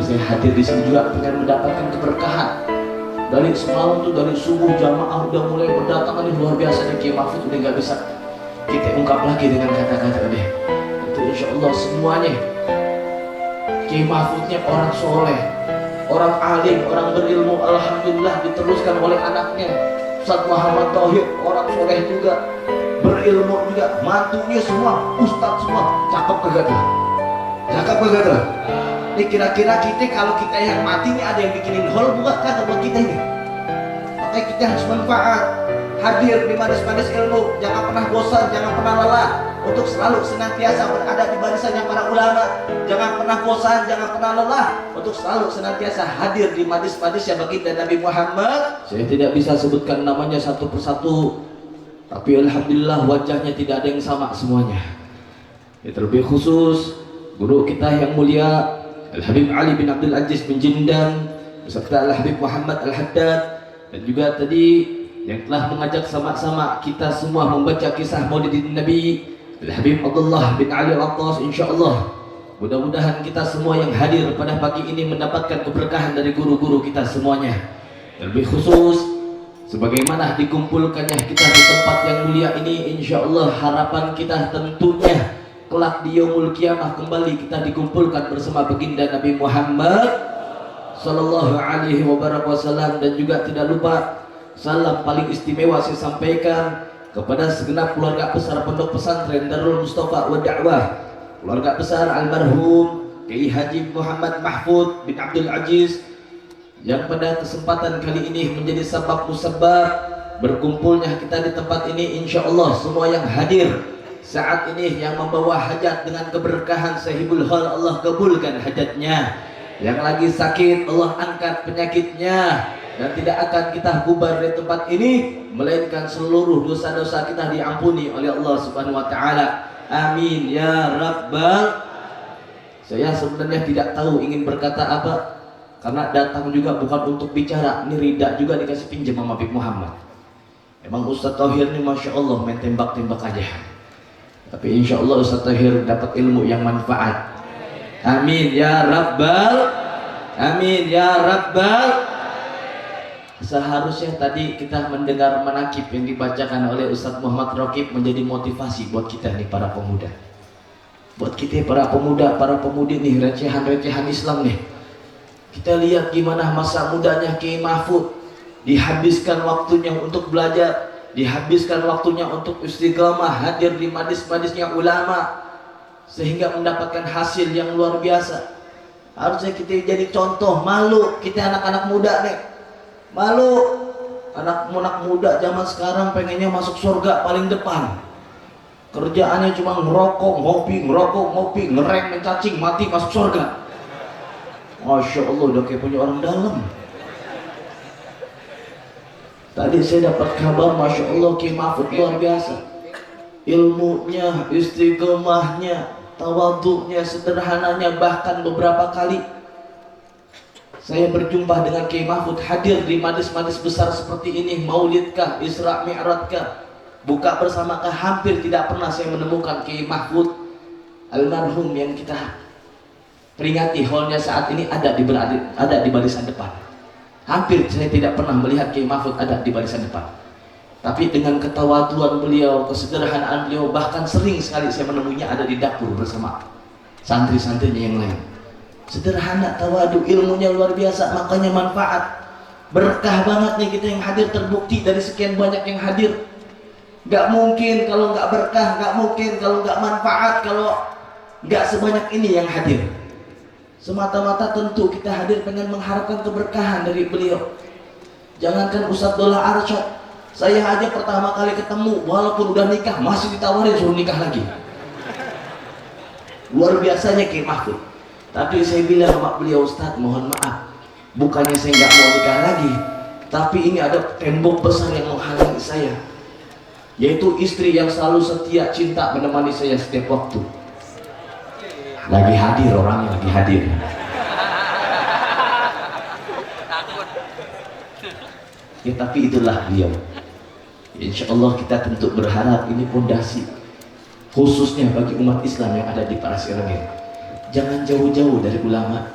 saya hadir di sini juga dengan mendapatkan keberkahan. Dari semalam tuh, dari subuh jamaah udah mulai berdatangan, luar biasa nih. Kiai Mahfud udah nggak bisa kita ungkap lagi dengan kata-kata deh. Itu insya Allah semuanya Kiai Mahfudnya orang soleh, orang alim, orang berilmu. Alhamdulillah diteruskan oleh anaknya Ustaz Muhammad Tauhid, orang soleh juga, berilmu juga, mantunya semua ustaz semua. Cakep kagak tuh? Cakep kagak tuh? Ini kira-kira kita kalau kita yang mati ini ada yang bikinin hall bukan kagak buat kita ini? Makanya kita harus manfaat, hadir di majelis-majelis ilmu, jangan pernah bosan, jangan pernah lelah untuk selalu senantiasa berada di barisannya para ulama. Jangan pernah bosan, jangan pernah lelah untuk selalu senantiasa hadir di majelis-majelis yang baginda Nabi Muhammad. Saya tidak bisa sebutkan namanya satu persatu, tapi alhamdulillah wajahnya tidak ada yang sama semuanya. Ya, terlebih khusus guru kita yang mulia Al-Habib Ali bin Abdul Aziz bin Jindan beserta Al-Habib Muhammad Al-Haddad, dan juga tadi yang telah mengajak sama-sama kita semua membaca kisah Maulidin Nabi Al-Habib Abdullah bin Ali Al-Attas. InsyaAllah mudah-mudahan kita semua yang hadir pada pagi ini mendapatkan keberkahan dari guru-guru kita semuanya. Lebih khusus sebagaimana dikumpulkannya kita di tempat yang mulia ini, InsyaAllah harapan kita tentunya kelak di yaumul kiamah kembali kita dikumpulkan bersama baginda Nabi Muhammad sallallahu alaihi wasallam. Dan juga tidak lupa salam paling istimewa saya sampaikan kepada segenap keluarga besar Pondok Pesantren Darul Mustafa wa Da'wah, keluarga besar almarhum Kiai Haji Muhammad Mahfud bin Abdul Aziz, yang pada kesempatan kali ini menjadi sebab musabab berkumpulnya kita di tempat ini. InsyaAllah semua yang hadir saat ini yang membawa hajat dengan keberkahan sahibul hal, Allah kabulkan hajatnya. Yang lagi sakit Allah angkat penyakitnya, dan tidak akan kita bubar dari tempat ini melainkan seluruh dosa-dosa kita diampuni oleh Allah Subhanahu wa taala. Amin ya rabbal. Saya sebenarnya tidak tahu ingin berkata apa, karena datang juga bukan untuk bicara. Ini rida juga dikasih pinjam sama Habib Muhammad. Emang Ustaz Tauhir ini Masya Allah main tembak-tembak aja, tapi insya Allah Ustaz Tauhir dapat ilmu yang manfaat. Amin ya rabbal. Amin ya rabbal. Seharusnya tadi kita mendengar manakib yang dibacakan oleh Ustaz Muhammad Raqib menjadi motivasi buat kita nih para pemuda. Buat kita para pemuda, para pemudi nih, recehan-recehan Islam nih. Kita lihat gimana masa mudanya Kiai Mahfud dihabiskan waktunya untuk belajar, dihabiskan waktunya untuk istiqamah, hadir di majlis-majlisnya ulama, sehingga mendapatkan hasil yang luar biasa. Harusnya kita jadi contoh. Malu kita anak-anak muda nih, malu anak-anak muda zaman sekarang pengennya masuk surga paling depan. Kerjaannya cuma ngerokok, ngopi, ngereng, mencacing, mati masuk surga. Masya Allah udah kayak punya orang dalam. Tadi saya dapat kabar, Masya Allah Kiai Mahfud luar biasa. Ilmunya, istiqomahnya, tawadhu'nya, sederhananya. Bahkan beberapa kali saya berjumpa dengan Kiai Mahfud hadir di majlis-majlis besar seperti ini, maulidkah, Isra Mi'rajkah, buka bersamakah, hampir tidak pernah saya menemukan Kiai Mahfud almarhum yang kita peringati hallnya saat ini ada di barisan depan. Hampir saya tidak pernah melihat Kiai Mahfud ada di barisan depan. Tapi dengan ketawaduan beliau, kesederhanaan beliau, bahkan sering sekali saya menemuinya ada di dapur bersama santri-santrinya yang lain. Sederhana, tawadu, ilmunya luar biasa, makanya manfaat. Berkah banget nih kita yang hadir, terbukti dari sekian banyak yang hadir. Gak mungkin kalau gak berkah, gak mungkin kalau gak manfaat, kalau gak sebanyak ini yang hadir. Semata-mata tentu kita hadir pengen mengharapkan keberkahan dari beliau. Jangankan Ustadz Dola Arsyad, saya aja pertama kali ketemu walaupun udah nikah masih ditawarin suruh nikah lagi. Luar biasanya Kiai Mahfud. Tapi saya bilang sama beliau, Ustadz mohon maaf, bukannya saya nggak mau nikah lagi, tapi ini ada tembok besar yang menghalangi saya, yaitu istri yang selalu setia, cinta, menemani saya setiap waktu. Lagi hadir orangnya, lagi hadir. Ya, tapi itulah beliau. Insya Allah kita tentu berharap ini pondasi khususnya bagi umat Islam yang ada di Parasirengin. Jangan jauh-jauh dari ulama,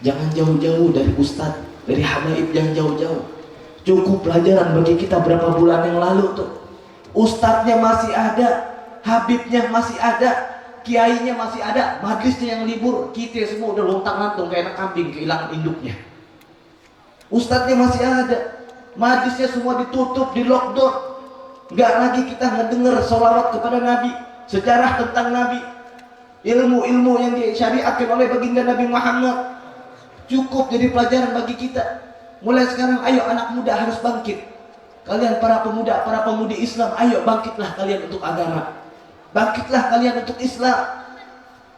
Jangan jauh-jauh dari ustadz, dari habaib, jangan jauh-jauh. Cukup pelajaran bagi kita berapa bulan yang lalu tuh. Ustadznya masih ada, habibnya masih ada, kiainya masih ada, majlisnya yang libur, kita semua udah lontang-lantung kayak anak kambing kehilangan induknya. Ustadznya masih ada, majlisnya semua ditutup, di lockdown. Nggak lagi kita ngedenger sholawat kepada Nabi, sejarah tentang Nabi, ilmu-ilmu yang disyariatkan oleh baginda Nabi Muhammad. Cukup jadi pelajaran bagi kita. Mulai sekarang ayo anak muda harus bangkit. Kalian para pemuda, para pemudi Islam, ayo bangkitlah kalian untuk agama. Bangkitlah kalian untuk Islam.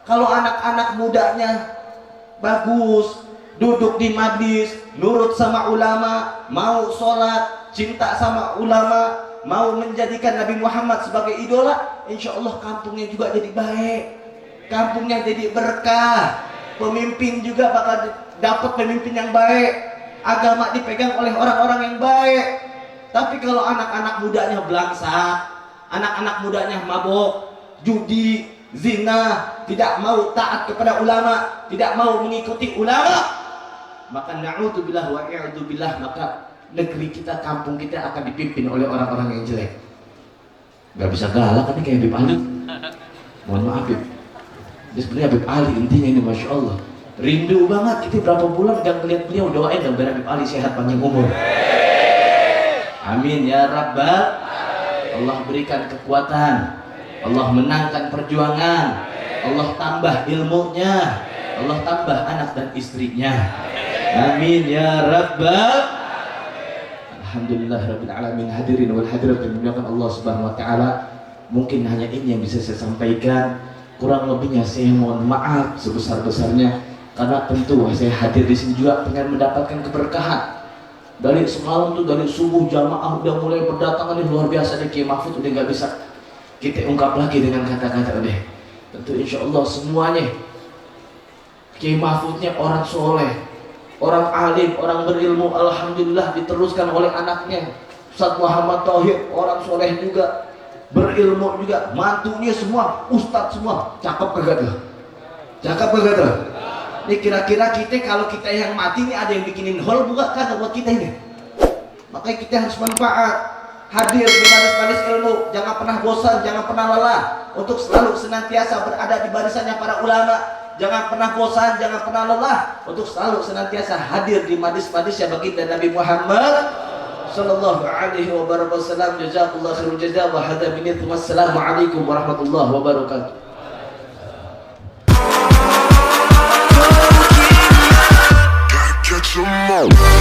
Kalau anak-anak mudanya bagus, duduk di majlis, nurut sama ulama, mau sholat, cinta sama ulama, mau menjadikan Nabi Muhammad sebagai idola, insya Allah kampungnya juga jadi baik, kampungnya jadi berkah, pemimpin juga bakal dapat pemimpin yang baik, agama dipegang oleh orang-orang yang baik. Tapi kalau anak-anak mudanya belangsak, anak-anak mudanya mabok, judi, zina, tidak mau taat kepada ulama, tidak mau mengikuti ulama, maka na'udzubillah wa i'udzubillah, maka negeri kita, kampung kita akan dipimpin oleh orang-orang yang jelek. Gak bisa galak kan kayak Habib Ali. Mohon maaf Habib. Dia sebenarnya Habib Ali intinya ini, Masya Allah. Rindu banget kita berapa bulan gak ngeliat beliau, doain dan biar Habib Ali sehat panjang umur. Amin ya Rabbal. Allah berikan kekuatan, Allah menangkan perjuangan, Allah tambah ilmunya, Allah tambah anak dan istrinya. Amin ya Rabbal. Alhamdulillah Rabbil Alamin. Hadirin wal hadirat yang dimuliakan Allah Subhanahu wa Ta'ala, mungkin hanya ini yang bisa saya sampaikan. Kurang lebihnya saya mohon maaf sebesar-besarnya, karena tentu saya hadir di sini juga pengen mendapatkan keberkahan. Dari semalam tuh, dari subuh jamaah udah mulai berdatangan, ini luar biasa deh. Kiai Mahfud udah nggak bisa kita ungkap lagi dengan kata-kata deh. Tentu insya Allah semuanya Kiai Mahfudnya orang soleh, orang alim, orang berilmu, alhamdulillah diteruskan oleh anaknya Ustaz Muhammad Tauhid, orang soleh juga, berilmu juga, mantunya semua ustadz semua. Cakep kagak tuh? Cakep kagak tuh? Ini kira-kira kita kalau kita yang mati ini ada yang bikinin hall buka kagak buat kita ini? Makanya kita harus manfaat, hadir di majelis-majelis ilmu, jangan pernah bosan, jangan pernah lelah untuk selalu senantiasa berada di barisannya para ulama. Jangan pernah bosan, jangan pernah lelah untuk selalu senantiasa hadir di majelis-majelis yang baginda Nabi Muhammad sallallahu alaihi wasallam. Jazakallahu khairul jazaa wa hadza minkum. Wassalamualaikum warahmatullahi wabarakatuh. Catch 'em all.